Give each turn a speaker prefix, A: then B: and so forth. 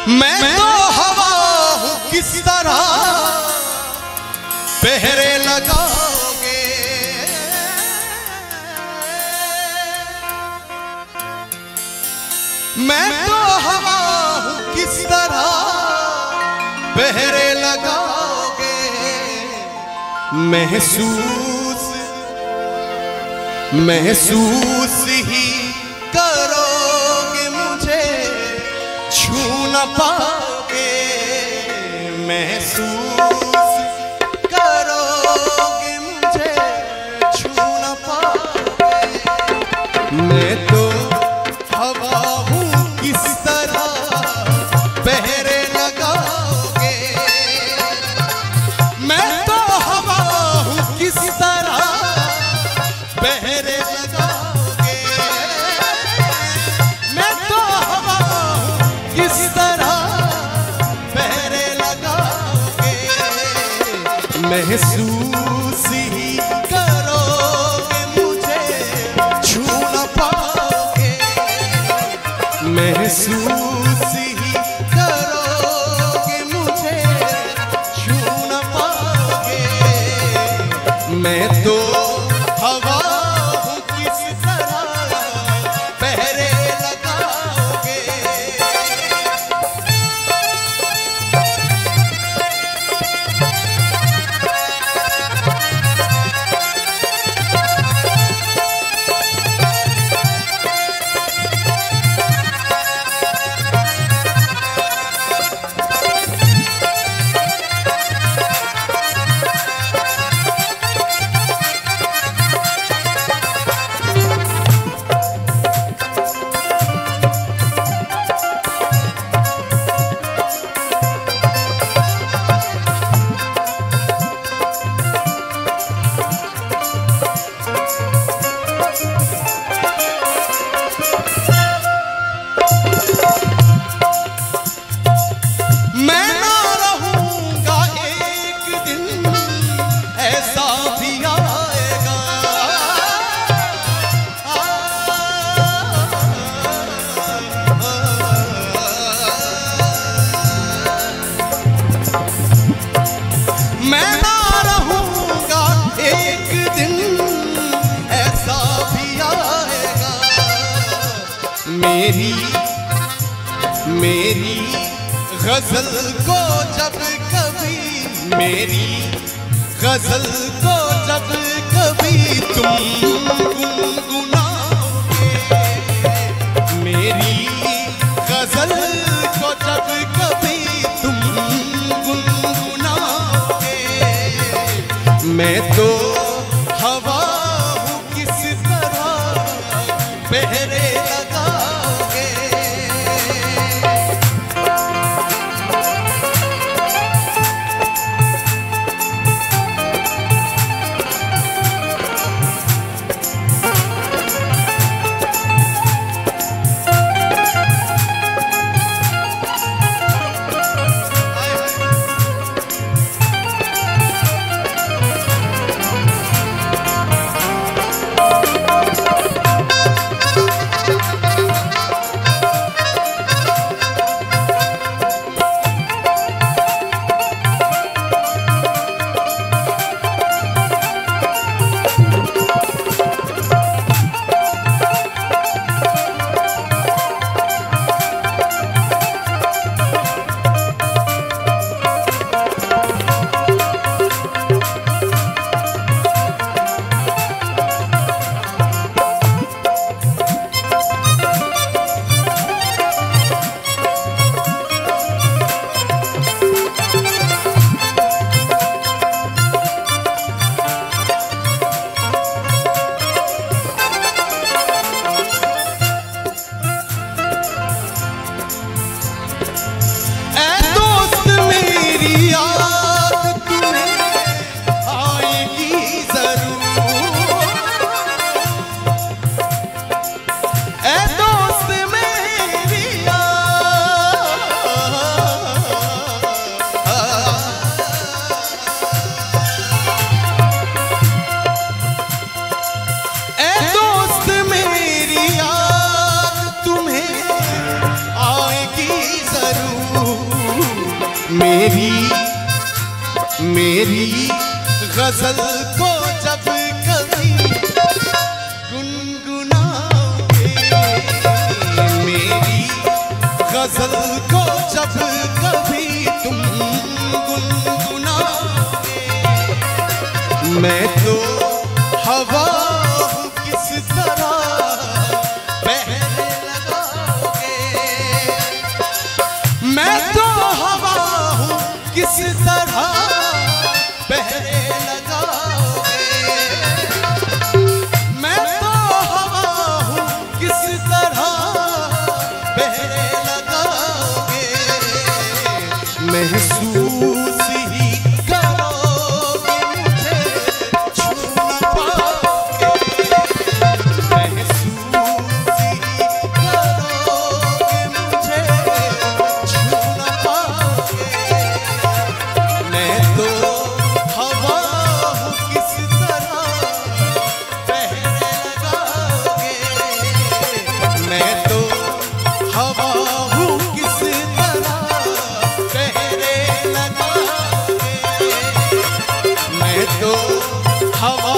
A: मैं तो हवा हूँ किस तरह पहरे लगाओगे। मैं तो हवा हूँ किस तरह पहरे लगाओगे। महसूस ही करोगे मुझे छू न पाओगे। महसूस करोगे मुझे छू न पाओगे। मैं तो हवा हूँ किस तरह पहरे लगाओगे। मैं तो हवा हूँ किस तरह पहरे लगाओगे। मैं तो हवा हूँ किस तरह पहरे लगाओगे। महसूस ही करोगे मुझे छू न पाओगे। महसूस ही करोगे मुझे छू न पाओगे। मैं तो हवा हूँ किस तरह पहरे लगाओगे। मेरी गजल को जब कभी मेरी गजल को जब कभी तुम गुनगुनाओगे। मेरी गजल को जब कभी तुम गुनगुनाओगे। मैं तो हवा हूँ किस तरह पहरे लगाओगे। करूं, मेरी गजल को जब कभी गुनगुनाओगे, मेरी गजल को जब कभी तुम गुनगुनाओगे, मैं तो हवा हूँ किस तरह बहने लगाओगे, मैं तो हवा हूँ किस तरह बहने लगाओगे, मैं तो हवा हूँ किस तरह बहने लगाओगे, महसूस ही करोगे मुझे छू न पाओगे, महसूस ही करोगे मुझे छू न पाओगे, मैं तो हवा हूँ किस तरह बहने लगाओगे, मैं तो हवा हूँ किस तरह बहने लगाओगे, मैं तो हवा